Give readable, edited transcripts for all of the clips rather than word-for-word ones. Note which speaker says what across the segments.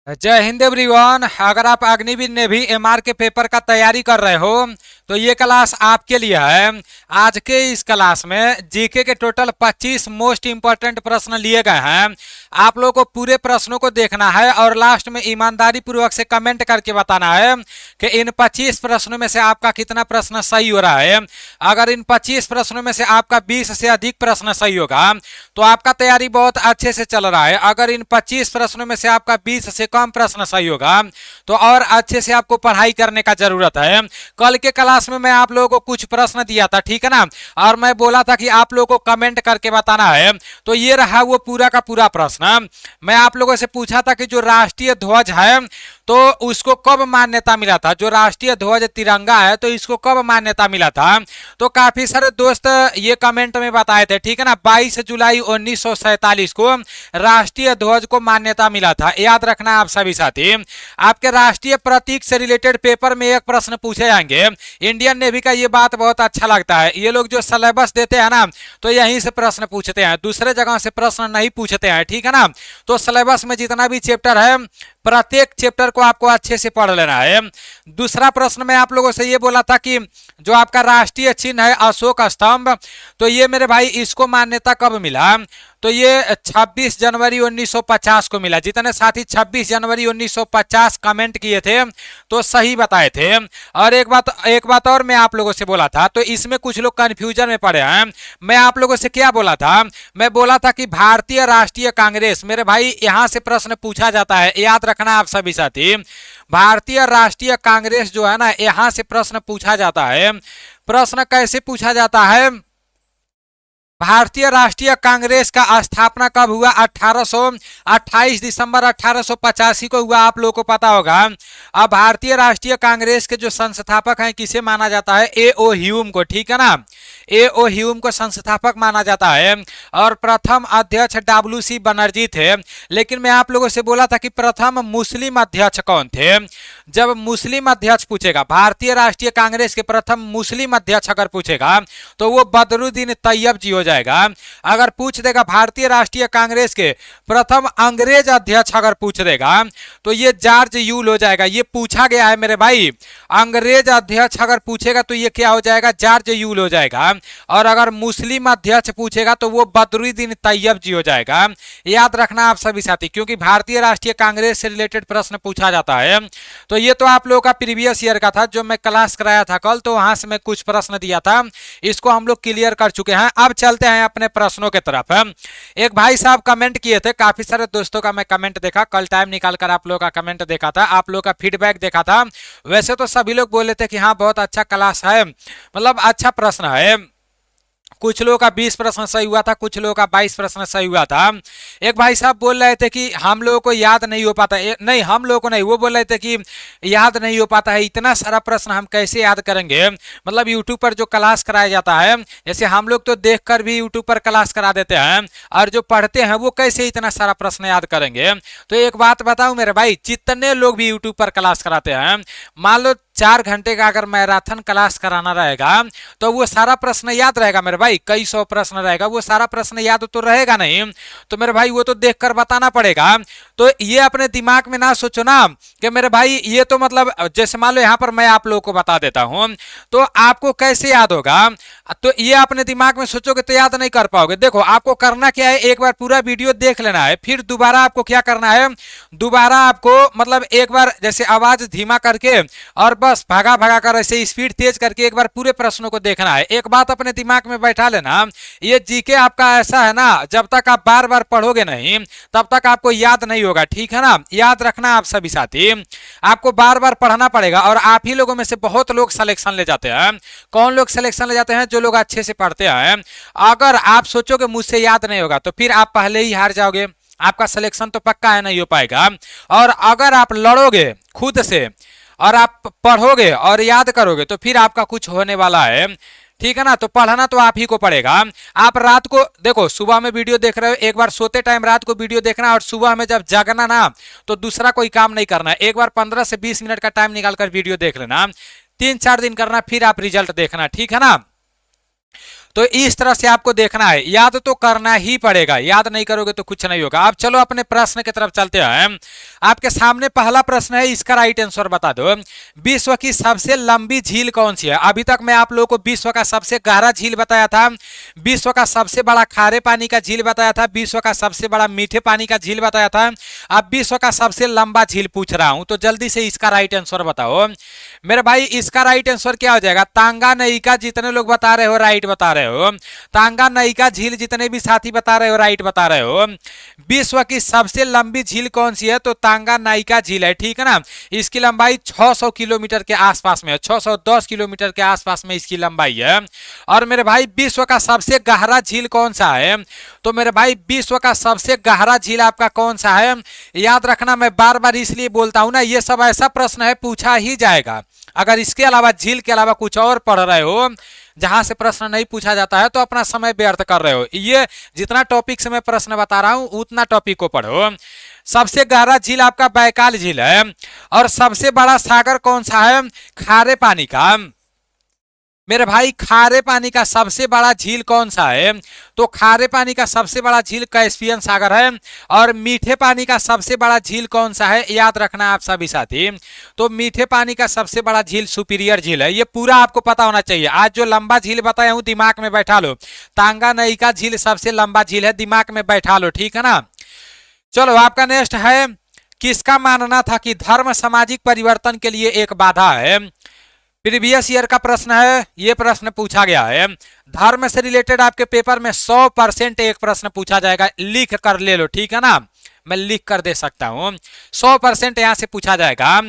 Speaker 1: जय हिंद एवरीवन। अगर आप अग्निवीर नेवी एमआर के पेपर का तैयारी कर रहे हो तो ये क्लास आपके लिए है। आज के इस क्लास में जीके के टोटल 25 मोस्ट इंपॉर्टेंट प्रश्न लिए गए हैं। आप लोगों को पूरे प्रश्नों को देखना है और लास्ट में ईमानदारी पूर्वक से कमेंट करके बताना है कि इन 25 प्रश्नों में से आपका कितना प्रश्न सही हो रहा है। अगर इन 25 प्रश्नों में से आपका 20 से अधिक प्रश्न सही होगा तो आपका तैयारी बहुत अच्छे से चल रहा है। अगर इन 25 प्रश्नों में से आपका 20 से कम प्रश्न सही होगा तो और अच्छे से आपको पढ़ाई करने का जरूरत है। कल के क्लास में मैं आप लोगों को कुछ प्रश्न दिया था, ठीक है ना, और मैं बोला था कि आप लोगों को कमेंट करके बताना है। तो ये रहा वो पूरा का पूरा प्रश्न। मैं आप लोगों से पूछा था कि जो राष्ट्रीय ध्वज है तो उसको कब मान्यता मिला था। जो राष्ट्रीय ध्वज तिरंगा है तो इसको कब मान्यता मिला था। तो काफी सारे दोस्त ये कमेंट में बताए थे, ठीक है ना। 22 जुलाई 1947 को राष्ट्रीय ध्वज को मान्यता मिला था। याद रखना आप सभी साथी। आपके राष्ट्रीय प्रतीक से रिलेटेड पेपर में एक प्रश्न पूछे जाएंगे। इंडियन नेवी का ये बात बहुत अच्छा लगता है, ये लोग जो सिलेबस देते हैं ना तो यहीं से प्रश्न पूछते हैं, दूसरे जगह से प्रश्न नहीं पूछते हैं, ठीक है ना। तो सिलेबस में जितना भी चैप्टर है प्रत्येक चैप्टर को आपको अच्छे से पढ़ लेना है। दूसरा प्रश्न मैं आप लोगों से ये बोला था कि जो आपका राष्ट्रीय चिन्ह है अशोक स्तंभ, तो ये मेरे भाई इसको मान्यता कब मिला। तो ये 26 जनवरी 1950 को मिला। जितने साथी 26 जनवरी 1950 कमेंट किए थे तो सही बताए थे। और एक बात और मैं आप लोगों से बोला था, तो इसमें कुछ लोग कंफ्यूजन में पड़े हैं। मैं आप लोगों से क्या बोला था, मैं बोला था कि भारतीय राष्ट्रीय कांग्रेस, मेरे भाई यहां से प्रश्न पूछा जाता है, याद रखना आप सभी साथी। भारतीय राष्ट्रीय कांग्रेस जो है ना यहां से प्रश्न पूछा जाता है। प्रश्न कैसे पूछा जाता है, भारतीय राष्ट्रीय कांग्रेस का स्थापना कब हुआ। 28 दिसंबर 1885 को हुआ, आप लोगों को पता होगा। अब भारतीय राष्ट्रीय कांग्रेस के जो संस्थापक हैं किसे माना जाता है, ए ओ ह्यूम को, ठीक है ना। ए ओ ह्यूम को संस्थापक माना जाता है। और प्रथम अध्यक्ष डब्ल्यू.सी. बनर्जी थे। लेकिन मैं आप लोगों से बोला था कि प्रथम मुस्लिम अध्यक्ष कौन थे। जब मुस्लिम अध्यक्ष पूछेगा, भारतीय राष्ट्रीय कांग्रेस के प्रथम मुस्लिम अध्यक्ष अगर पूछेगा तो वो बदरुद्दीन तैयब जी हो जाएगा। अगर पूछ देगा भारतीय राष्ट्रीय कांग्रेस के प्रथम अंग्रेज अध्यक्ष अगर पूछ देगा तो ये जॉर्ज यूल हो जाएगा। ये पूछा गया है मेरे भाई, अंग्रेज अध्यक्ष अगर पूछेगा तो ये क्या हो जाएगा, जॉर्ज यूल हो जाएगा। और अगर मुस्लिम अध्यक्ष पूछेगा तो वो बदरुद्दीन तैयब जी हो जाएगा। याद रखना आप सभी साथी, क्योंकि भारतीय राष्ट्रीय कांग्रेस से रिलेटेड प्रश्न पूछा जाता है। तो ये तो आप लोगों का प्रीवियस ईयर का था, जो मैं क्लास कराया था कल, तो वहां से मैं कुछ प्रश्न दिया था, इसको हम लोग क्लियर कर चुके हैं। अब चलते हैं अपने प्रश्नों की तरफ। एक भाई साहब कमेंट किए थे, काफी सारे दोस्तों का मैं कमेंट देखा, कल टाइम निकाल कर आप लोगों का कमेंट देखा था, आप लोगों का फीडबैक देखा था। वैसे तो सभी लोग बोले थे कि हाँ बहुत अच्छा क्लास है, मतलब अच्छा प्रश्न है। कुछ लोगों का 20 प्रश्न सही हुआ था, कुछ लोगों का 22 प्रश्न सही हुआ था। एक भाई साहब बोल रहे थे कि हम लोगों को याद नहीं हो पाता, नहीं हम लोगों को नहीं, वो बोल रहे थे कि याद नहीं हो पाता है, इतना सारा प्रश्न हम कैसे याद करेंगे। मतलब यूट्यूब पर जो क्लास कराया जाता है, जैसे हम लोग तो देखकर भी यूट्यूब पर क्लास करा देते हैं, और जो पढ़ते हैं वो कैसे इतना सारा प्रश्न याद करेंगे। तो एक बात बताऊं मेरे भाई, जितने लोग भी यूट्यूब पर क्लास कराते हैं, मान लो 4 घंटे का अगर मैराथन क्लास कराना रहेगा तो वो सारा प्रश्न याद रहेगा मेरे भाई, कई सौ प्रश्न रहेगा, वो सारा प्रश्न याद तो रहेगा नहीं। तो मेरे भाई वो तो देखकर बताना पड़ेगा। तो ये अपने दिमाग में ना सोचो ना कि मेरे भाई ये तो मतलब, जैसे मान लो यहाँ पर मैं आप लोगों को बता देता हूँ तो आपको कैसे याद होगा, तो ये अपने दिमाग में सोचोगे तो याद नहीं कर पाओगे। देखो आपको करना क्या है, एक बार पूरा वीडियो देख लेना है, फिर दोबारा आपको क्या करना है, दोबारा आपको मतलब एक बार जैसे आवाज धीमा करके और बस भागा भागा कर ऐसे स्पीड तेज करके एक बार पूरे प्रश्नों को देखना है। एक बात अपने दिमाग में बैठा लेना, ये जीके आपका ऐसा है ना, जब तक आप बार बार पढ़ोगे नहीं तब तक आपको याद नहीं होगा, ठीक है ना। याद रखना आप सभी साथी, आपको बार बार पढ़ना पड़ेगा। और आप ही लोगों में से बहुत लोग सिलेक्शन ले जाते हैं। कौन लोग सिलेक्शन ले जाते हैं, जो लोग अच्छे से पढ़ते हैं। अगर आप सोचोगे मुझसे याद नहीं होगा तो फिर आप पहले ही हार जाओगे, आपका सिलेक्शन तो पक्का है, नहीं हो पाएगा। और अगर आप लड़ोगे खुद से और आप पढ़ोगे और याद करोगे तो फिर आपका कुछ होने वाला है, ठीक है ना। तो पढ़ना तो आप ही को पड़ेगा। आप रात को देखो, सुबह में वीडियो देख रहे हो, एक बार सोते टाइम रात को वीडियो देखना, और सुबह में जब जागना ना तो दूसरा कोई काम नहीं करना। एक बार 15 से 20 मिनट का टाइम निकालकर वीडियो देख लेना, 3-4 दिन करना, फिर आप रिजल्ट देखना, ठीक है ना। तो इस तरह से आपको देखना है, याद तो करना ही पड़ेगा, याद नहीं करोगे तो कुछ नहीं होगा। अब चलो अपने प्रश्न की तरफ चलते हैं। आपके सामने पहला प्रश्न है, इसका राइट आंसर बता दो। विश्व की सबसे लंबी झील कौन सी है? अभी तक मैं आप लोगों को विश्व का सबसे गहरा झील बताया था, विश्व का सबसे बड़ा खारे पानी का झील बताया था, विश्व का सबसे बड़ा मीठे पानी का झील बताया था। अब विश्व का सबसे लंबा झील पूछ रहा हूं, तो जल्दी से इसका राइट आंसर बताओ मेरे भाई। इसका राइट आंसर क्या हो जाएगा? तांगानइका। जितने लोग बता रहे हो राइट बता रहे हो। तांगानइका झील जितने भी साथी बता रहे हो राइट बता रहे हो। विश्व की सबसे लंबी झील कौन सी है? तो तांगानइका झील है, ठीक है ना। इसकी लंबाई 600 किलोमीटर के आसपास में है, 610 किलोमीटर के आसपास में इसकी लंबाई है। और मेरे भाई विश्व का सबसे गहरा झील कौन सा है? तो मेरे भाई विश्व का सबसे गहरा झील आपका कौन सा है? याद रखना, मैं बार बार इसलिए बोलता हूं ना, ये सब ऐसा प्रश्न है पूछा ही जाएगा। अगर इसके अलावा झील के अलावा कुछ और पढ़ रहे हो जहां से प्रश्न नहीं पूछा जाता है तो अपना समय व्यर्थ कर रहे हो। ये जितना टॉपिक से मैं प्रश्न बता रहा हूं उतना टॉपिक को पढ़ो। सबसे गहरा झील आपका बैकाल झील है। और सबसे बड़ा सागर कौन सा है? खारे पानी का। मेरे भाई खारे पानी का सबसे बड़ा झील कौन सा है? तो खारे पानी का सबसे बड़ा झील कैस्पियन सागर है। और मीठे पानी का सबसे बड़ा झील कौन सा है? याद रखना आप सभी साथी, तो मीठे पानी का सबसे बड़ा झील सुपीरियर झील है। ये पूरा आपको पता होना चाहिए। आज जो लंबा झील बताया हूं दिमाग में बैठा लो। तांगानइका झील सबसे लंबा झील है, दिमाग में बैठा लो, ठीक है ना। चलो आपका नेक्स्ट है, किसका मानना था कि धर्म सामाजिक परिवर्तन के लिए एक बाधा है? प्रीवियस ईयर का प्रश्न है, ये प्रश्न पूछा गया है। धर्म से रिलेटेड आपके पेपर में 100% एक प्रश्न पूछा जाएगा, लिख कर ले लो, ठीक है ना। मैं लिख कर दे सकता हूं, 100% यहां से पूछा जाएगा।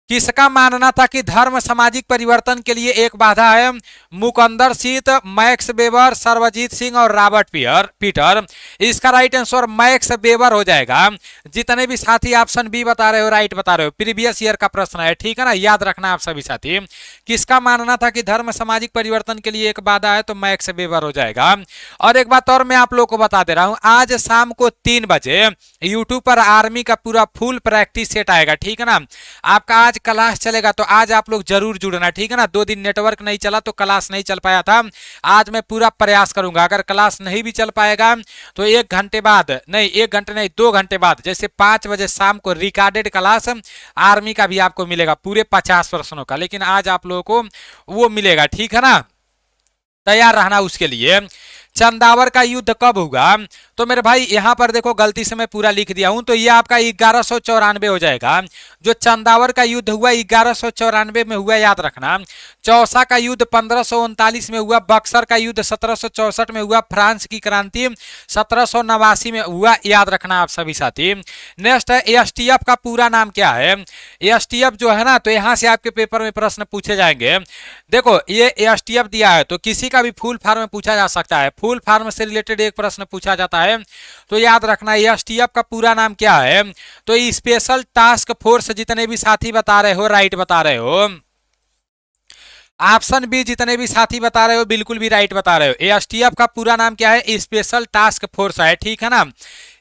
Speaker 1: किसका मानना था कि धर्म सामाजिक परिवर्तन के लिए एक बाधा है? मुकंदर सीत, मैक्स वेबर, सर्वजीत सिंह और रॉबर्ट पीटर। इसका राइट आंसर मैक्स वेबर हो जाएगा। जितने भी साथी ऑप्शन बी बता रहे हो राइट बता रहे हो, प्रीवियस ईयर का प्रश्न है, ठीक है ना। याद रखना आप सभी साथी, किसका मानना था कि धर्म सामाजिक परिवर्तन के लिए एक बाधा है? तो मैक्स वेबर हो जाएगा। और एक बात और मैं आप लोग को बता दे रहा हूं, आज शाम को 3 बजे यूट्यूब पर आर्मी का पूरा फुल प्रैक्टिस सेट आएगा, ठीक है ना। आपका आज क्लास चलेगा तो आज आप लोग जरूर जुड़ना, ठीक है ना। 2 दिन नेटवर्क नहीं चला तो क्लास नहीं चल पाया था। आज मैं पूरा प्रयास करूंगा, अगर क्लास नहीं भी चल पाएगा तो 1 घंटे बाद नहीं, 1 घंटे नहीं 2 घंटे बाद, जैसे 5 बजे शाम को रिकॉर्डेड क्लास आर्मी का भी आपको मिलेगा, पूरे 50 प्रश्नों का। लेकिन आज आप लोगों को वो मिलेगा, ठीक है ना। तैयार रहना उसके लिए। चंदावर का युद्ध कब हुआ? तो मेरे भाई यहां पर देखो गलती से मैं पूरा लिख दिया हूं, तो ये आपका 1194 हो जाएगा। जो चंदावर का युद्ध हुआ 1194 में हुआ, याद रखना। चौसा का युद्ध 1539 में हुआ। बक्सर का युद्ध 1764 में हुआ। फ्रांस की क्रांति 1789 में हुआ, याद रखना आप सभी साथी। नेक्स्ट है एसटीएफ का पूरा नाम क्या है? एसटीएफ जो है ना, तो यहां से आपके पेपर में प्रश्न पूछे जाएंगे। देखो ये एसटीएफ दिया है तो किसी का भी फुल फॉर्म पूछा जा सकता है, फुल फॉर्म से रिलेटेड एक प्रश्न पूछा जाता है। तो याद रखना एसटीएफ का पूरा नाम क्या है? तो स्पेशल टास्क फोर्स। जितने भी साथी बता रहे हो राइट बता रहे हो। ऑप्शन बी जितने भी साथी बता रहे हो बिल्कुल भी राइट बता रहे हो। एसटीएफ का पूरा नाम क्या है? स्पेशल टास्क फोर्स है, ठीक है ना।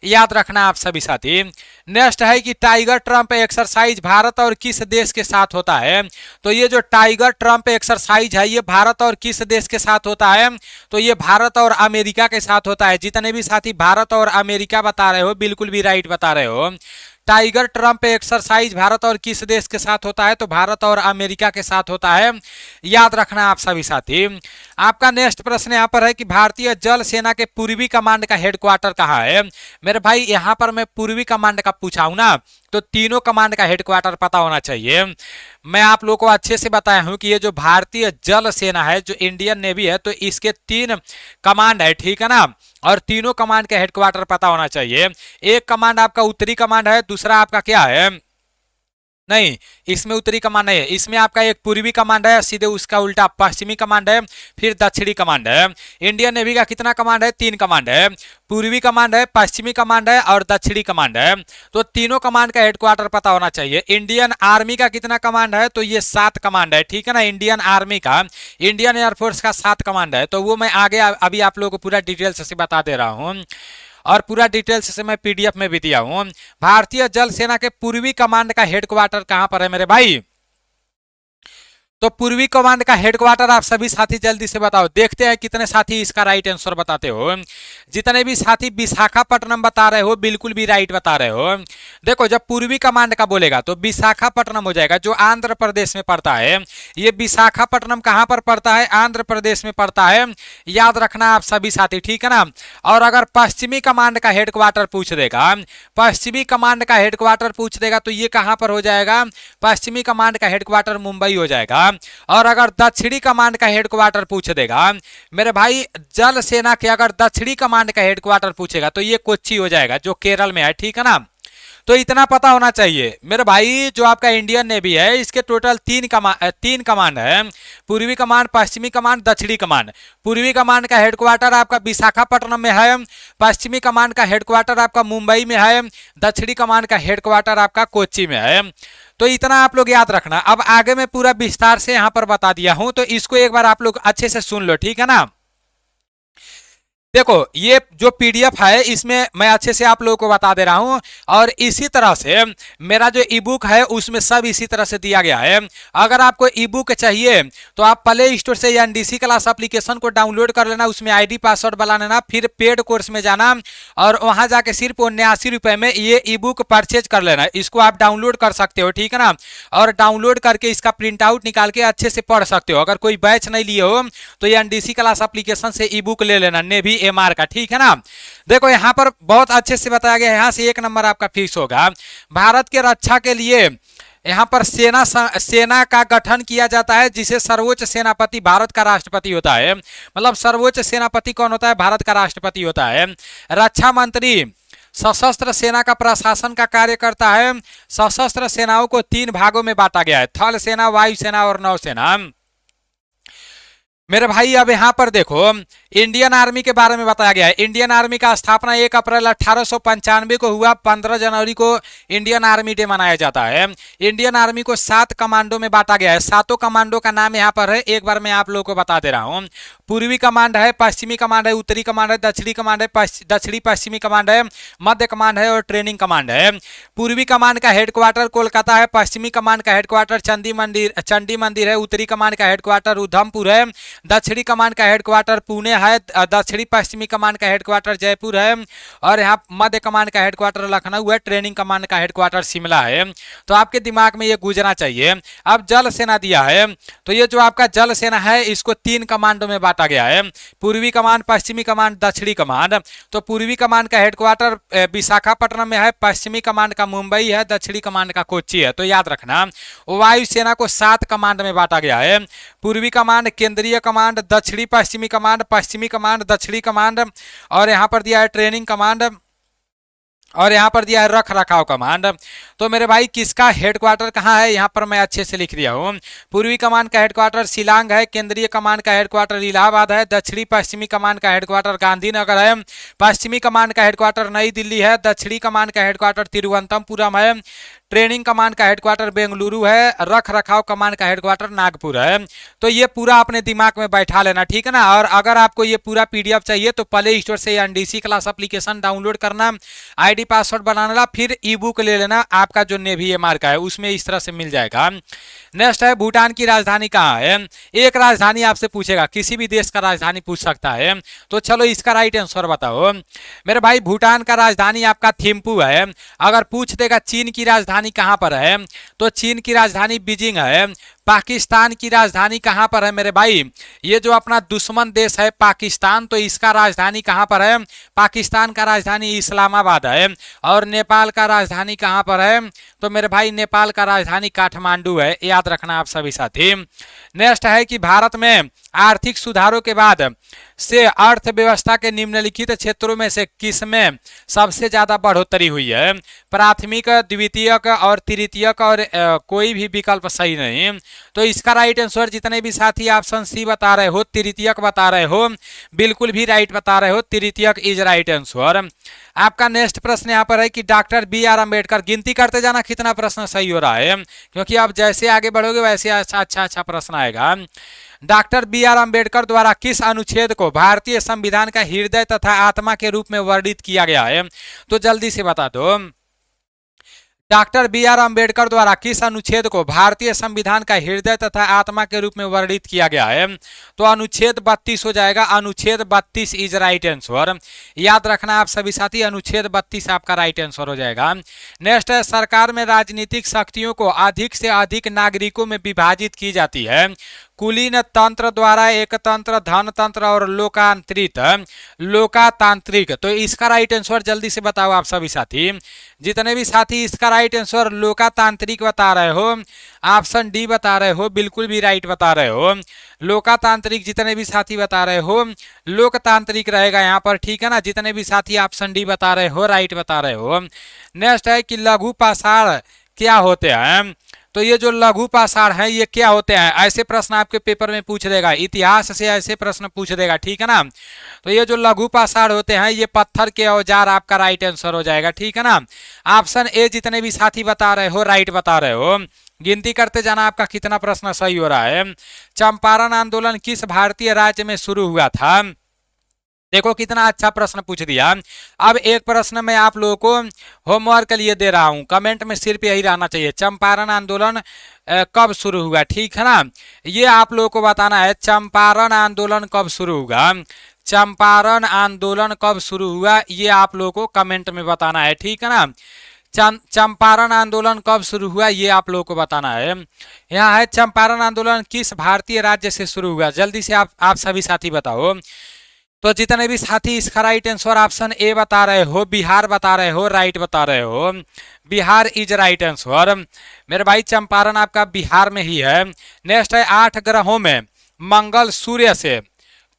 Speaker 1: याद रखना आप सभी साथी। नेक्स्ट है कि टाइगर ट्रंप एक्सरसाइज भारत और किस देश के साथ होता है? तो ये जो टाइगर ट्रंप एक्सरसाइज है ये भारत और किस देश के साथ होता है? तो ये भारत और अमेरिका के साथ होता है। जितने भी साथी भारत और अमेरिका बता रहे हो बिल्कुल भी राइट बता रहे हो। टाइगर ट्रंप एक्सरसाइज भारत और किस देश के साथ होता है? तो भारत और अमेरिका के साथ होता है। याद रखना आप सभी साथी। आपका नेक्स्ट प्रश्न यहाँ पर है कि भारतीय जल सेना के पूर्वी कमांड का हेडक्वार्टर कहाँ है? मेरे भाई यहाँ पर मैं पूर्वी कमांड का पूछा हूं ना, तो तीनों कमांड का हेडक्वार्टर पता होना चाहिए। मैं आप लोगों को अच्छे से बताया हूं कि ये जो भारतीय जल सेना है, जो इंडियन नेवी है, तो इसके 3 कमांड है, ठीक है ना। और तीनों कमांड का हेडक्वार्टर पता होना चाहिए। एक कमांड आपका उत्तरी कमांड है, दूसरा आपका क्या है? नहीं, इसमें उत्तरी कमांड नहीं है, इसमें आपका एक पूर्वी कमांड है, सीधे उसका उल्टा पश्चिमी कमांड है, फिर दक्षिणी कमांड है। इंडियन नेवी का कितना कमांड है? 3 कमांड है। पूर्वी कमांड है, पश्चिमी कमांड है और दक्षिणी कमांड है। तो तीनों कमांड का हेडक्वार्टर पता होना चाहिए। इंडियन आर्मी का कितना कमांड है? तो ये 7 कमांड है, ठीक है ना। इंडियन आर्मी का, इंडियन एयरफोर्स का 7 कमांड है। तो वो मैं आगे अभी आप लोगों को पूरा डिटेल्स से बता दे रहा हूँ, और पूरा डिटेल्स से मैं पीडीएफ में भी दिया हूं। भारतीय जल सेना के पूर्वी कमांड का हेडक्वार्टर कहां पर है मेरे भाई? तो पूर्वी कमांड का हेडक्वार्टर आप सभी साथी जल्दी से बताओ, देखते हैं कितने साथी इसका राइट आंसर बताते हो। जितने भी साथी विशाखापट्टनम बता रहे हो बिल्कुल भी राइट बता रहे हो। देखो जब पूर्वी कमांड का बोलेगा तो विशाखापट्टनम हो जाएगा, जो आंध्र प्रदेश में पड़ता है। ये विशाखापट्टनम कहां पर पड़ता है? आंध्र प्रदेश में पड़ता है, याद रखना आप सभी साथी, ठीक है ना। और अगर पश्चिमी कमांड का हेडक्वार्टर पूछ देगा, पश्चिमी कमांड का हेडक्वार्टर पूछ देगा तो ये कहां पर हो जाएगा? पश्चिमी कमांड का हेडक्वार्टर मुंबई हो जाएगा। और अगर दक्षिणी कमांड का हेडक्वार्टर पूछ देगा मेरे भाई, जल सेना के अगर दक्षिणी कमांड का हेडक्वार्टर पूछेगा तो ये कोच्चि हो जाएगा, जो केरल में है, ठीक है ना। तो इतना पता होना चाहिए मेरे भाई। जो आपका इंडियन नेवी है इसके टोटल तीन कमांड है, पूर्वी कमांड, पश्चिमी कमांड, दक्षिणी कमांड। पूर्वी कमांड का हेडक्वार्टर आपका विशाखापट्टनम में है, पश्चिमी कमांड का हेडक्वार्टर आपका मुंबई में है, दक्षिणी कमांड का हेडक्वार्टर आपका कोच्चि में है। तो इतना आप लोग याद रखना। अब आगे मैं पूरा विस्तार से यहां पर बता दिया हूं, तो इसको एक बार आप लोग अच्छे से सुन लो, ठीक है ना। देखो ये जो पीडीएफ है इसमें मैं अच्छे से आप लोगों को बता दे रहा हूं, और इसी तरह से मेरा जो ई बुक है उसमें सब इसी तरह से दिया गया है। अगर आपको ई बुक चाहिए तो आप प्ले स्टोर से एनडीसी क्लास एप्लीकेशन को डाउनलोड कर लेना, उसमें आईडी पासवर्ड बना लेना, फिर पेड कोर्स में जाना और वहां जाके सिर्फ 79 रुपए में ये ई बुक परचेज कर लेना। इसको आप डाउनलोड कर सकते हो, ठीक है ना। और डाउनलोड करके इसका प्रिंट आउट निकाल के अच्छे से पढ़ सकते हो। अगर कोई बैच नहीं लिए हो तो ये एनडीसी क्लास एप्लीकेशन से ई बुक ले लेना, नेवी एमआर का, ठीक है ना। देखो यहां पर बहुत अच्छे से बताया गया है, यहां से 1 नंबर आपका फिक्स होगा। भारत के रक्षा के लिए यहां पर सेना का गठन किया जाता है, जिसे सर्वोच्च सेनापति भारत का राष्ट्रपति होता है। मतलब सर्वोच्च सेनापति कौन होता है? भारत का राष्ट्रपति होता है। रक्षा मंत्री सशस्त्र सेना का प्रशासन का कार्य करता है। सशस्त्र सेनाओं को 3 भागों में बांटा गया है, थल सेना, वायुसेना और नौसेना। मेरे भाई अब यहां पर देखो इंडियन आर्मी के बारे में बताया गया है। इंडियन आर्मी का स्थापना 1 अप्रैल 1895 को हुआ। 15 जनवरी को इंडियन आर्मी डे मनाया जाता है। इंडियन आर्मी को 7 कमांडो में बांटा गया है। 7 कमांडो का नाम यहां पर है, एक बार मैं आप लोगों को बता दे रहा हूं। पूर्वी कमांड है, पश्चिमी कमांड है, उत्तरी कमांड है, दक्षिणी कमांड है, दक्षिणी पश्चिमी कमांड है, मध्य कमांड है और ट्रेनिंग कमांड है। पूर्वी कमांड का हेडक्वार्टर कोलकाता है, पश्चिमी कमांड का हेडक्वार्टर चंडी मंदिर है, उत्तरी कमांड का हेडक्वार्टर उधमपुर है, दक्षिणी कमांड का हेडक्वार्टर पुणे है, दक्षिणी पश्चिमी कमांड का हेडक्वार्टर जयपुर है और यहाँ मध्य कमांड का हेडक्वार्टर लखनऊ है, ट्रेनिंग कमांड का हेडक्वार्टर शिमला है। तो आपके दिमाग में ये गुजरना चाहिए। अब जल सेना दिया है, तो ये जो आपका जल सेना है इसको 3 कमांडों में बांटा गया है, पूर्वी कमांड, पश्चिमी कमांड, दक्षिणी कमांड। तो पूर्वी कमांड का हेडक्वार्टर विशाखापट्टनम में है, पश्चिमी कमांड का मुंबई है, दक्षिणी कमांड का कोच्चि है। तो याद रखना। वायुसेना को 7 कमांड में बांटा गया है, पूर्वी कमांड, केंद्रीय कमांड, दक्षिणी पश्चिमी कमांड, पश्चिमी कमांड, दक्षिणी कमांड और यहां पर दिया है ट्रेनिंग कमांड और यहां पर दिया है रख रखाव कमांड। तो मेरे भाई किसका हेडक्वार्टर कहां है यहां पर मैं अच्छे से लिख दिया हूं। पूर्वी कमांड का हेडक्वार्टर शिलांग है, केंद्रीय कमांड का हेडक्वार्टर इलाहाबाद है, दक्षिणी पश्चिमी कमांड का हेडक्वार्टर गांधीनगर है, पश्चिमी कमांड का हेडक्वार्टर नई दिल्ली है, दक्षिणी कमांड का हेडक्वार्टर तिरुवनंतपुरम है, ट्रेनिंग कमांड का हेडक्वार्टर बेंगलुरु है, रख रखाव कमांड का हेडक्वार्टर नागपुर है। तो ये पूरा अपने दिमाग में बैठा लेना, ठीक है ना। और अगर आपको ये पूरा पीडीएफ चाहिए तो प्ले स्टोर से एनडीसी क्लास एप्लीकेशन डाउनलोड करना, आईडी पासवर्ड बनाना, फिर ई बुक ले लेना। आपका जो नेवी एमआर का है उसमें इस तरह से मिल जाएगा। नेक्स्ट है भूटान की राजधानी कहाँ है। एक राजधानी आपसे पूछेगा, किसी भी देश का राजधानी पूछ सकता है। तो चलो इसका राइट आंसर बताओ मेरे भाई। भूटान का राजधानी आपका थिम्पू है। अगर पूछ देगा चीन की राजधानी कहां पर है तो चीन की राजधानी बीजिंग है। पाकिस्तान की राजधानी कहां पर है मेरे भाई, ये जो अपना दुश्मन देश है पाकिस्तान, तो इसका राजधानी कहां पर है, पाकिस्तान का राजधानी इस्लामाबाद है। और नेपाल का राजधानी कहां पर है तो मेरे भाई नेपाल का राजधानी काठमांडू है, याद रखना आप सभी साथी। नेक्स्ट है कि भारत में आर्थिक सुधारों के बाद से अर्थव्यवस्था के निम्नलिखित क्षेत्रों में से किसमें सबसे ज्यादा बढ़ोतरी हुई है। प्राथमिक, द्वितीयक और तृतीयक और कोई भी विकल्प सही नहीं। तो इसका राइट आंसर जितने भी साथी ऑप्शन सी बता रहे हो, तृतीयक बता रहे हो, बिल्कुल भी राइट बता रहे हो, तृतीयक इज राइट आंसर। आपका नेक्स्ट प्रश्न यहाँ पर है कि डॉक्टर बी आर अम्बेडकर, गिनती करते जाना कितना प्रश्न सही हो रहा है, क्योंकि आप जैसे आगे बढ़ोगे वैसे अच्छा प्रश्न आएगा। डॉक्टर बी आर अम्बेडकर द्वारा किस अनुच्छेद को भारतीय संविधान का हृदय तथा आत्मा के रूप में वर्णित किया गया है, तो जल्दी से बता दो। डॉक्टर बी आर अम्बेडकर द्वारा किस अनुच्छेद को भारतीय संविधान का हृदय तथा आत्मा के रूप में वर्णित किया गया है? तो अनुच्छेद 32 हो जाएगा। अनुच्छेद 32 इज राइट आंसर। याद रखना आप सभी साथी, अनुच्छेद 32 आपका राइट आंसर हो जाएगा। नेक्स्ट है, सरकार में राजनीतिक शक्तियों को अधिक से अधिक नागरिकों में विभाजित की जाती है। कुलीन तंत्र द्वारा, एक तंत्र, धन तंत्र और लोकातांत्रिक। तो इसका राइट आंसर जल्दी से बताओ आप सभी साथी, जितने भी साथी इसका राइट आंसर लोकातांत्रिक बता रहे हो, ऑप्शन डी बता रहे हो, बिल्कुल भी राइट बता रहे हो। लोकातांत्रिक जितने भी साथी बता रहे हो, लोकतांत्रिक रहेगा यहाँ पर, ठीक है ना। जितने भी साथी ऑप्शन डी बता रहे हो, राइट बता रहे हो। नेक्स्ट है कि लघु पाषाण क्या होते हैं? तो ये जो लघु पाषाण है ये क्या होते हैं? ऐसे प्रश्न आपके पेपर में पूछ देगा, इतिहास से ऐसे प्रश्न पूछ देगा, ठीक है ना। तो ये जो लघु पाषाण होते हैं ये पत्थर के औजार आपका राइट आंसर हो जाएगा, ठीक है ना। ऑप्शन ए जितने भी साथी बता रहे हो, राइट बता रहे हो। गिनती करते जाना आपका कितना प्रश्न सही हो रहा है। चंपारण आंदोलन किस भारतीय राज्य में शुरू हुआ था? देखो कितना अच्छा प्रश्न पूछ दिया। अब एक प्रश्न मैं आप लोगों को होमवर्क के लिए दे रहा हूं, कमेंट में सिर्फ यही रहना चाहिए, चंपारण आंदोलन कब शुरू हुआ, ठीक है ना। ये आप लोगों को बताना है, चंपारण आंदोलन कब शुरू हुआ, चंपारण आंदोलन कब शुरू हुआ, ये आप लोगों को कमेंट में बताना है, ठीक है ना। चंपारण आंदोलन कब शुरू हुआ ये आप लोगों को बताना है। यहाँ है चंपारण आंदोलन किस भारतीय राज्य से शुरू हुआ, जल्दी से आप सभी साथी बताओ। तो जितने भी साथी इसका राइट आंसर ऑप्शन ए बता रहे हो, बिहार बता रहे हो, राइट बता रहे हो, बिहार इज राइट आंसर। मेरे भाई चंपारण आपका बिहार में ही है। नेक्स्ट है, 8 ग्रहों में मंगल सूर्य से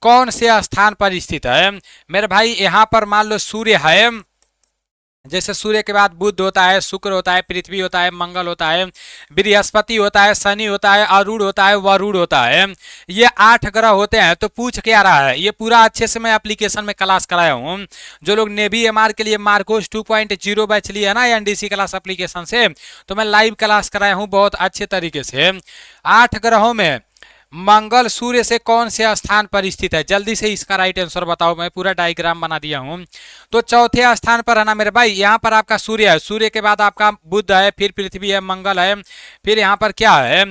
Speaker 1: कौन से स्थान पर स्थित है? मेरे भाई यहाँ पर मान लो सूर्य है, जैसे सूर्य के बाद बुध होता है, शुक्र होता है, पृथ्वी होता है, मंगल होता है, बृहस्पति होता है, शनि होता है, अरुण होता है, वरुण होता है। ये 8 ग्रह होते हैं। तो पूछ क्या रहा है, ये पूरा अच्छे से मैं एप्लीकेशन में क्लास कराया हूँ। जो लोग नेवी एमआर के लिए मार्कोस 2.0 बैच लिए है ना एनडीसी क्लास एप्लीकेशन से, तो मैं लाइव क्लास कराया हूँ बहुत अच्छे तरीके से। 8 ग्रहों में मंगल सूर्य से कौन से स्थान पर स्थित है? जल्दी से इसका राइट आंसर बताओ, मैं पूरा डायग्राम बना दिया हूं। तो चौथे स्थान पर है ना मेरे भाई, यहाँ पर आपका सूर्य है, सूर्य के बाद आपका बुध है, फिर पृथ्वी है, मंगल है, फिर यहाँ पर क्या है,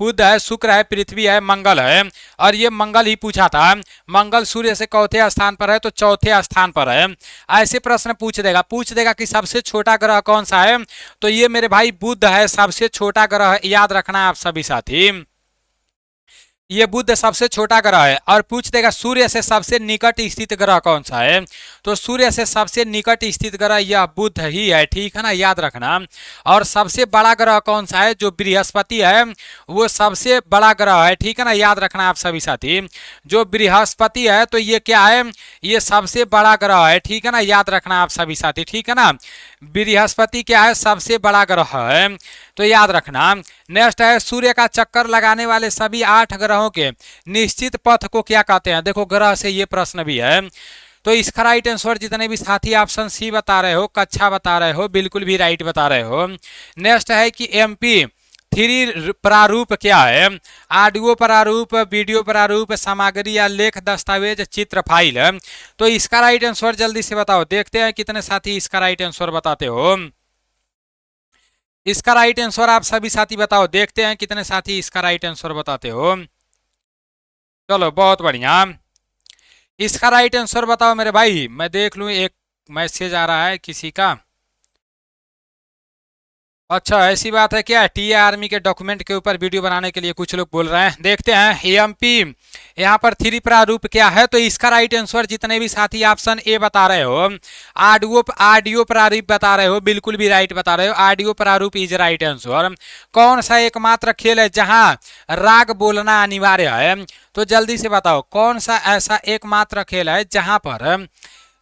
Speaker 1: बुध है, शुक्र है, पृथ्वी है, मंगल है। और ये मंगल ही पूछा था, मंगल सूर्य से चौथे स्थान पर है, तो चौथे स्थान पर है। ऐसे प्रश्न पूछ देगा कि सबसे छोटा ग्रह कौन सा है? तो ये मेरे भाई बुध है, सबसे छोटा ग्रह, याद रखना आप सभी साथी, ये बुध सबसे छोटा ग्रह है। और पूछ देगा सूर्य से सबसे निकट स्थित ग्रह कौन सा है? तो सूर्य से सबसे निकट स्थित ग्रह यह बुध ही है, ठीक है ना, याद रखना। और सबसे बड़ा ग्रह कौन सा है? जो बृहस्पति है वो सबसे बड़ा ग्रह है, ठीक है ना, याद रखना आप सभी साथी। जो बृहस्पति है तो ये क्या है, ये सबसे बड़ा ग्रह है, ठीक है ना, याद रखना आप सभी साथी, ठीक है ना। बृहस्पति क्या है, सबसे बड़ा ग्रह है, तो याद रखना। नेक्स्ट है, सूर्य का चक्कर लगाने वाले सभी 8 ग्रहों के निश्चित पथ को क्या कहते हैं? देखो ग्रह से ये प्रश्न भी है। तो इसका राइट आंसर जितने भी साथी ऑप्शन सी बता रहे हो, कक्षा बता रहे हो, बिल्कुल भी राइट बता रहे हो। नेक्स्ट है कि MP3 प्रारूप क्या है? ऑडियो प्रारूप, वीडियो प्रारूप, सामग्री या लेख, दस्तावेज, चित्र, फाइल। तो इसका राइट आंसर जल्दी से बताओ, देखते हैं कितने साथी इसका राइट आंसर बताते हो। इसका राइट आंसर आप सभी साथी बताओ, देखते हैं कितने साथी इसका राइट आंसर बताते हो। चलो बहुत बढ़िया, इसका राइट आंसर बताओ मेरे भाई। मैं देख लूं, एक मैसेज आ रहा है किसी का। अच्छा ऐसी बात है क्या? टीए आर्मी के डॉक्यूमेंट के ऊपर वीडियो बनाने के लिए कुछ लोग बोल रहे हैं, देखते हैं। एमपी यहाँ पर 3 प्रारूप क्या है? तो इसका राइट आंसर जितने भी साथी ऑप्शन ए बता रहे हो, ऑडियो प्रारूप बता रहे हो, बिल्कुल भी राइट बता रहे हो, ऑडियो प्रारूप इज राइट आंसर। कौन सा एकमात्र खेल है जहां राग बोलना अनिवार्य है? तो जल्दी से बताओ, कौन सा ऐसा एकमात्र खेल है जहां पर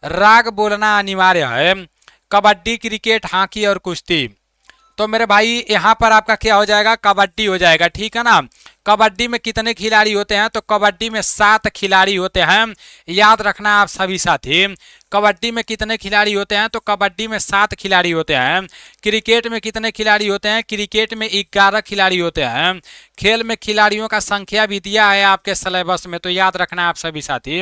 Speaker 1: राग बोलना अनिवार्य है? कबड्डी, क्रिकेट, हॉकी और कुश्ती। तो मेरे भाई यहाँ पर आपका क्या हो जाएगा? कबड्डी हो जाएगा, ठीक है ना। कबड्डी में कितने खिलाड़ी होते हैं? तो कबड्डी में 7 खिलाड़ी होते हैं, याद रखना आप सभी साथी। कबड्डी में कितने खिलाड़ी होते हैं? तो कबड्डी में 7 खिलाड़ी होते हैं। क्रिकेट में कितने खिलाड़ी होते हैं? क्रिकेट में 11 खिलाड़ी होते हैं। खेल में खिलाड़ियों का संख्या भी दिया है आपके सिलेबस में, तो याद रखना आप सभी साथी।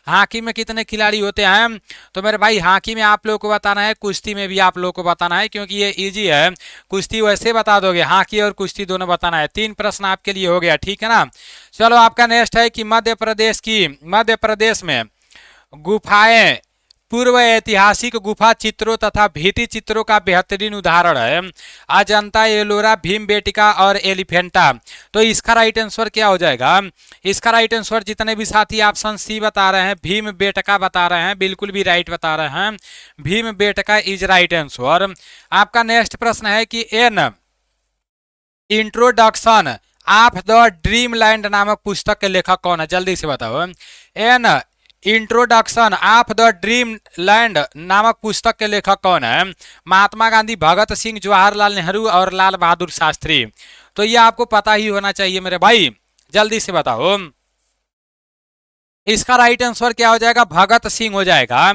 Speaker 1: हॉकी में कितने खिलाड़ी होते हैं? तो मेरे भाई हॉकी में आप लोगों को बताना है, कुश्ती में भी आप लोगों को बताना है, क्योंकि ये इजी है। कुश्ती वैसे बता दोगे, हॉकी और कुश्ती दोनों बताना है। 3 प्रश्न आपके लिए हो गया, ठीक है ना। चलो आपका नेक्स्ट है कि मध्य प्रदेश में गुफाएं पूर्व ऐतिहासिक गुफा चित्रों तथा भित्ति चित्रों का बेहतरीन उदाहरण है। अजंता, एलोरा, भीमबेटका और एलिफेंटा। तो इसका राइट आंसर क्या हो जाएगा? इसका राइट आंसर जितने भी साथी ऑप्शन सी बता रहे हैं, भीमबेटका बता रहे हैं, बिल्कुल भी राइट बता रहे हैं। Bhimbetka is right answer. आपका नेक्स्ट प्रश्न है कि an introduction of the dream land नामक पुस्तक के लेखक कौन है? जल्दी से बताओ। An introduction of the dream land नामक पुस्तक के लेखक कौन है? महात्मा गांधी, भगत सिंह, जवाहरलाल नेहरू और लाल बहादुर शास्त्री। तो ये आपको पता ही होना चाहिए मेरे भाई, जल्दी से बताओ। इसका राइट आंसर क्या हो जाएगा? भगत सिंह हो जाएगा।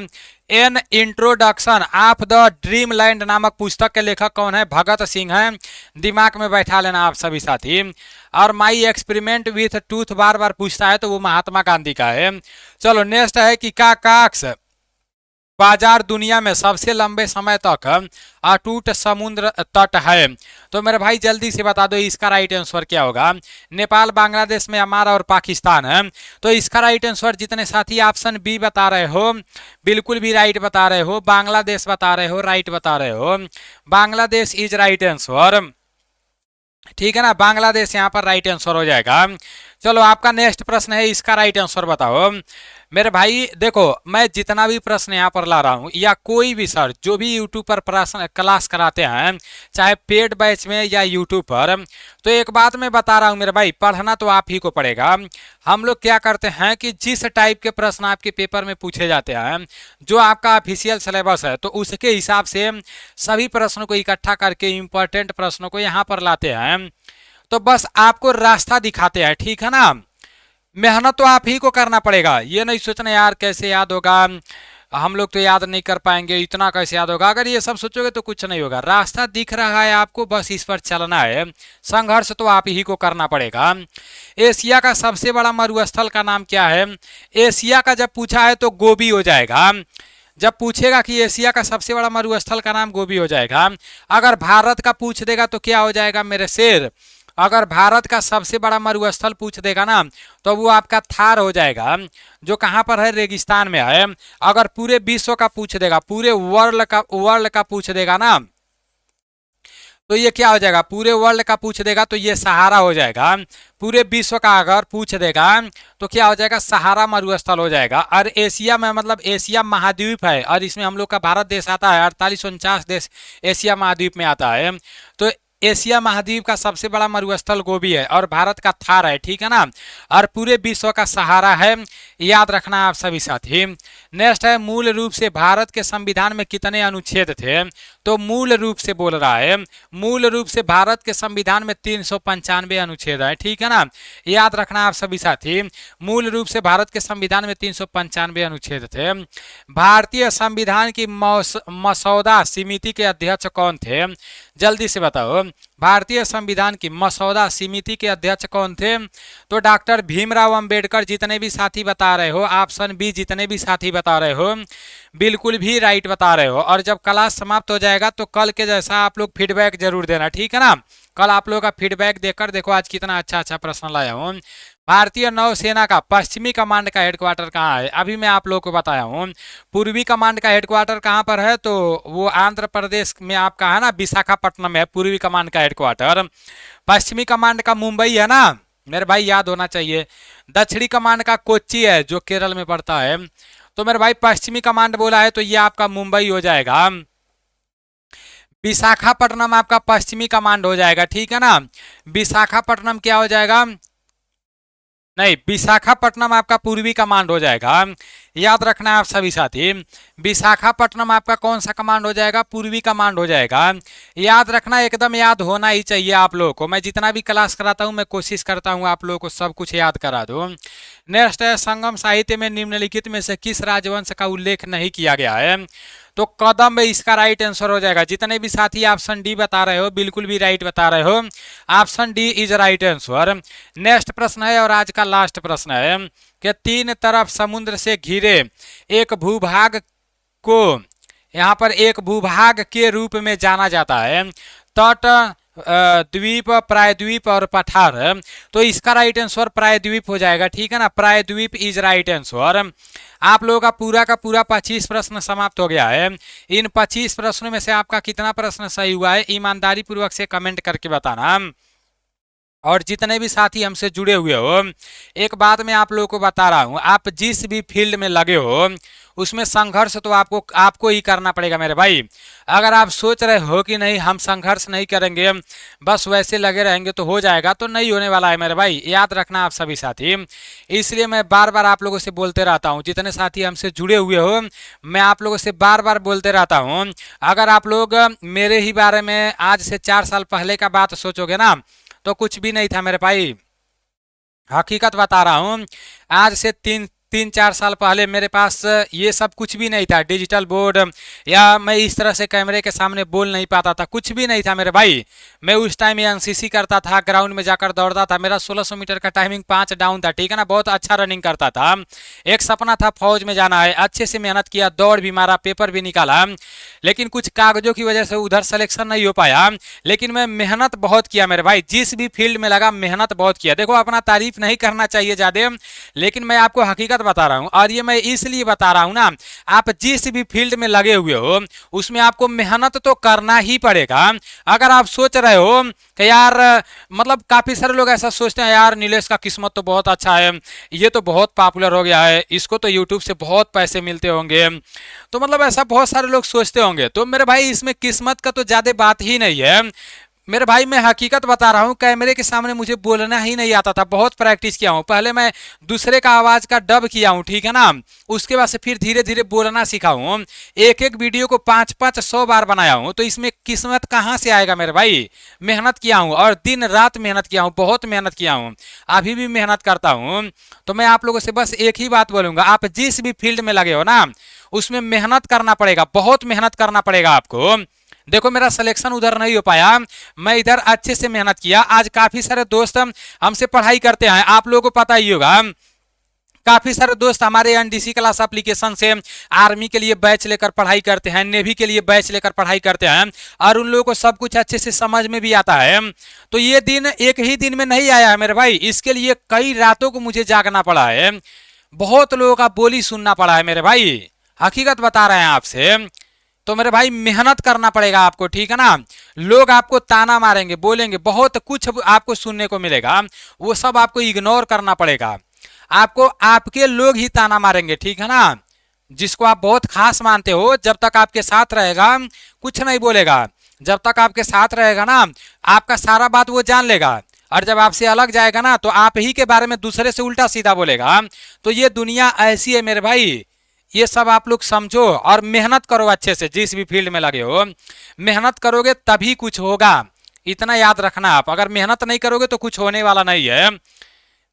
Speaker 1: An introduction of the dream land नामक पुस्तक के लेखक कौन है? भगत सिंह है। दिमाग में बैठा लेना आप सभी साथी। और माई एक्सपेरिमेंट विथ टूथ बार बार पूछता है तो वो महात्मा गांधी का है। चलो नेक्स्ट है कि काकाक्स बाजार दुनिया में सबसे लंबे समय तक अटूट समुद्र तट है। तो मेरे भाई जल्दी से बता दो इसका राइट आंसर क्या होगा? नेपाल, बांग्लादेश, म्यांमार और पाकिस्तान है। तो इसका राइट आंसर जितने साथी ऑप्शन बी बता रहे हो, बिल्कुल भी राइट बता रहे हो। बांग्लादेश बता रहे हो, राइट बता रहे हो। बांग्लादेश इज राइट आंसर, ठीक है ना। बांग्लादेश यहाँ पर राइट आंसर हो जाएगा। चलो आपका नेक्स्ट प्रश्न है, इसका राइट आंसर बताओ। मेरे भाई देखो, मैं जितना भी प्रश्न यहाँ पर ला रहा हूँ या कोई भी सर जो भी यूट्यूब पर प्रश्न क्लास कराते हैं, चाहे पेड बैच में या यूट्यूब पर, तो एक बात मैं बता रहा हूँ मेरे भाई, पढ़ना तो आप ही को पड़ेगा। हम लोग क्या करते हैं कि जिस टाइप के प्रश्न आपके पेपर में पूछे जाते हैं, जो आपका ऑफिशियल सिलेबस है, तो उसके हिसाब से सभी प्रश्नों को इकट्ठा करके इंपॉर्टेंट प्रश्नों को यहाँ पर लाते हैं। तो बस आपको रास्ता दिखाते हैं, ठीक है ना। मेहनत तो आप ही को करना पड़ेगा, ये नहीं सोचना यार कैसे याद होगा, हम लोग तो याद नहीं कर पाएंगे, इतना कैसे याद होगा। अगर ये सब सोचोगे तो कुछ नहीं होगा। रास्ता दिख रहा है आपको, बस इस पर चलना है। संघर्ष तो आप ही को करना पड़ेगा। एशिया का सबसे बड़ा मरुस्थल का नाम क्या है? एशिया का जब पूछा है तो गोबी हो जाएगा। जब पूछेगा कि एशिया का सबसे बड़ा मरुस्थल का नाम, गोबी हो जाएगा। अगर भारत का पूछ देगा तो क्या हो जाएगा मेरे शेर? अगर भारत का सबसे बड़ा मरुस्थल पूछ देगा ना, तो वो आपका थार हो जाएगा, जो कहाँ पर है? रेगिस्तान में है। अगर पूरे विश्व का पूछ देगा, पूरे वर्ल्ड का पूछ देगा ना, तो ये क्या हो जाएगा? पूरे वर्ल्ड का पूछ देगा तो ये सहारा हो जाएगा। पूरे विश्व का अगर पूछ देगा तो क्या हो जाएगा? सहारा मरुस्थल हो जाएगा। और एशिया में मतलब एशिया महाद्वीप है, और इसमें हम लोग का भारत देश आता है। 48-49 देश एशिया महाद्वीप में आता है। तो एशिया महाद्वीप का सबसे बड़ा मरुस्थल गोबी है, और भारत का थार है, ठीक है ना। और पूरे विश्व का सहारा है, याद रखना आप सभी साथी। नेक्स्ट है, मूल रूप से भारत के संविधान में कितने अनुच्छेद थे? तो मूल रूप से बोल रहा है, मूल रूप से भारत के संविधान में 395 अनुच्छेद है, ठीक है ना। याद रखना आप सभी साथी, मूल रूप से भारत के संविधान में 395 अनुच्छेद थे। भारतीय संविधान की मसौदा समिति के अध्यक्ष कौन थे? जल्दी से बताओ, भारतीय संविधान की मसौदा समिति के अध्यक्ष कौन थे? तो डॉक्टर भीमराव अंबेडकर। जितने भी साथी बता रहे हो, ऑप्शन बी जितने भी साथी बता रहे हो, बिल्कुल भी राइट बता रहे हो। और जब क्लास समाप्त हो जाएगा तो कल के जैसा आप लोग फीडबैक जरूर देना, ठीक है ना। कल आप लोगों का फीडबैक देकर देखो आज कितना अच्छा अच्छा प्रश्न लाया हूँ। भारतीय नौसेना का पश्चिमी कमांड का हेडक्वार्टर कहाँ है? अभी मैं आप लोगों को बताया हूँ। पूर्वी कमांड का हेडक्वार्टर कहाँ पर है? तो वो आंध्र प्रदेश में आपका है ना, विशाखापट्टनम है पूर्वी कमांड का हेडक्वार्टर। पश्चिमी कमांड का मुंबई है ना मेरे भाई, याद होना चाहिए। दक्षिणी कमांड का कोच्चि है, जो केरल में पड़ता है। तो मेरे भाई पश्चिमी कमांड बोला है तो ये आपका मुंबई हो जाएगा। विशाखापट्टनम आपका पश्चिमी कमांड हो जाएगा, ठीक है ना। विशाखापट्टनम क्या हो जाएगा? नहीं, विशाखापट्टनम आपका पूर्वी कमांड हो जाएगा। याद रखना है आप सभी साथी, विशाखापट्टनम आपका कौन सा कमांड हो जाएगा? पूर्वी कमांड हो जाएगा। याद रखना, एकदम याद होना ही चाहिए आप लोगों को। मैं जितना भी क्लास कराता हूं मैं कोशिश करता हूं आप लोगों को सब कुछ याद करा दूं। नेक्स्ट है, संगम साहित्य में निम्नलिखित में से किस राजवंश का उल्लेख नहीं किया गया है? तो कदम इसका राइट आंसर हो जाएगा। जितने भी साथी ऑप्शन डी बता रहे हो बिल्कुल भी राइट बता रहे हो, option D is right answer. Next प्रश्न है और आज का लास्ट प्रश्न है कि तीन तरफ समुद्र से घिरे एक भूभाग को यहाँ पर एक भूभाग के रूप में जाना जाता है। तट, द्वीप, प्रायद्वीप और पठार। तो इसका राइट आंसर प्रायद्वीप हो जाएगा, ठीक है ना। प्रायद्वीप इज राइट आंसर। आप लोगों का पूरा 25 प्रश्न समाप्त हो गया है। इन 25 प्रश्नों में से आपका कितना प्रश्न सही हुआ है ईमानदारी पूर्वक से कमेंट करके बताना। और जितने भी साथी हमसे जुड़े हुए हो, एक बात मैं आप लोगों को बता रहा हूं, आप जिस भी फील्ड में लगे हो उसमें संघर्ष तो आपको ही करना पड़ेगा मेरे भाई। अगर आप सोच रहे हो कि नहीं हम संघर्ष नहीं करेंगे, बस वैसे लगे रहेंगे तो हो जाएगा, तो नहीं होने वाला है मेरे भाई। याद रखना आप सभी साथी। इसलिए मैं बार बार आप लोगों से बोलते रहता हूं, जितने साथी हमसे जुड़े हुए हो मैं आप लोगों से बार बार बोलते रहता हूं, अगर आप लोग मेरे ही बारे में आज से 4 साल पहले का बात सोचोगे ना तो कुछ भी नहीं था मेरे भाई। हकीकत बता रहा हूँ, आज से तीन चार साल पहले मेरे पास ये सब कुछ भी नहीं था, डिजिटल बोर्ड, या मैं इस तरह से कैमरे के सामने बोल नहीं पाता था, कुछ भी नहीं था मेरे भाई। मैं उस टाइम एनसीसी करता था, ग्राउंड में जाकर दौड़ता था, मेरा 1600 मीटर का टाइमिंग 5 डाउन था, ठीक है ना। बहुत अच्छा रनिंग करता था, एक सपना था फौज में जाना है, अच्छे से मेहनत किया, दौड़ भी मारा, पेपर भी निकाला, लेकिन कुछ कागजों की वजह से उधर सिलेक्शन नहीं हो पाया। लेकिन मैं मेहनत बहुत किया मेरे भाई, जिस भी फील्ड में लगा मेहनत बहुत किया। देखो अपना तारीफ नहीं करना चाहिए ज्यादा, लेकिन मैं आपको हकीकत बता रहा हूं, और ये मैं इसलिए बता रहा हूं ना, आप जिस भी फील्ड में लगे हुए हो उसमें आपको मेहनत तो करना ही पड़ेगा। अगर आप सोच रहे हो कि यार, मतलब काफी सारे लोग ऐसा सोचते हैं, यार नीलेश का किस्मत तो बहुत अच्छा है, ये तो बहुत पॉपुलर हो गया है, इसको तो यूट्यूब से बहुत पैसे मिलते होंगे, तो मतलब ऐसा बहुत सारे लोग सोचते होंगे। तो मेरे भाई इसमें किस्मत का तो ज्यादा बात ही नहीं है मेरे भाई। मैं हकीकत बता रहा हूं, कैमरे के सामने मुझे बोलना ही नहीं आता था, बहुत प्रैक्टिस किया हूं। पहले मैं दूसरे का आवाज का डब किया हूं, ठीक है ना, उसके बाद से फिर धीरे धीरे बोलना सीखा हूं। एक एक वीडियो को 500 बार बनाया हूं, तो इसमें किस्मत कहां से आएगा मेरे भाई। मेहनत किया हूं और दिन रात मेहनत किया हूं, बहुत मेहनत किया हूं, अभी भी मेहनत करता हूं। तो मैं आप लोगों से बस एक ही बात बोलूंगा, आप जिस भी फील्ड में लगे हो ना उसमें मेहनत करना पड़ेगा, बहुत मेहनत करना पड़ेगा आपको। देखो मेरा सिलेक्शन उधर नहीं हो पाया, मैं इधर अच्छे से मेहनत किया। आज काफी सारे दोस्त हमसे पढ़ाई करते हैं, आप लोगों को पता ही होगा, काफी सारे दोस्त हमारे एनडीसी क्लास एप्लीकेशन से आर्मी के लिए बैच लेकर पढ़ाई करते हैं, नेवी के लिए बैच लेकर पढ़ाई करते हैं, और उन लोगों को सब कुछ अच्छे से समझ में भी आता है। तो ये दिन एक ही दिन में नहीं आया है मेरे भाई, इसके लिए कई रातों को मुझे जागना पड़ा है, बहुत लोगों का बोली सुनना पड़ा है मेरे भाई, हकीकत बता रहे हैं आपसे। तो मेरे भाई मेहनत करना पड़ेगा आपको, ठीक है ना। लोग आपको ताना मारेंगे, बोलेंगे, बहुत कुछ आपको सुनने को मिलेगा, वो सब आपको इग्नोर करना पड़ेगा। आपको आपके लोग ही ताना मारेंगे, ठीक है ना। जिसको आप बहुत खास मानते हो जब तक आपके साथ रहेगा कुछ नहीं बोलेगा, जब तक आपके साथ रहेगा ना आपका सारा बात वो जान लेगा, और जब आपसे अलग जाएगा ना तो आप ही के बारे में दूसरे से उल्टा सीधा बोलेगा। तो ये दुनिया ऐसी है मेरे भाई, ये सब आप लोग समझो और मेहनत करो अच्छे से। जिस भी फील्ड में लगे हो मेहनत करोगे तभी कुछ होगा, इतना याद रखना। आप अगर मेहनत नहीं करोगे तो कुछ होने वाला नहीं है।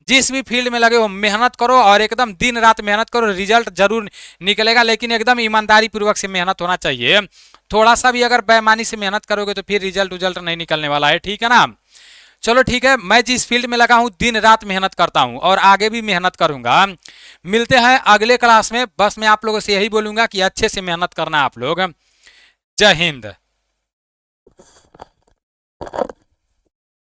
Speaker 1: जिस भी फील्ड में लगे हो मेहनत करो, और एकदम दिन रात मेहनत करो, रिजल्ट जरूर निकलेगा, लेकिन एकदम ईमानदारी पूर्वक से मेहनत होना चाहिए। थोड़ा सा भी अगर बेईमानी से मेहनत करोगे तो फिर रिजल्ट नहीं निकलने वाला है, ठीक है ना। चलो ठीक है, मैं जिस फील्ड में लगा हूं दिन रात मेहनत करता हूं और आगे भी मेहनत करूंगा। मिलते हैं अगले क्लास में, बस मैं आप लोगों से यही बोलूंगा कि अच्छे से मेहनत करना आप लोग। जय हिंद।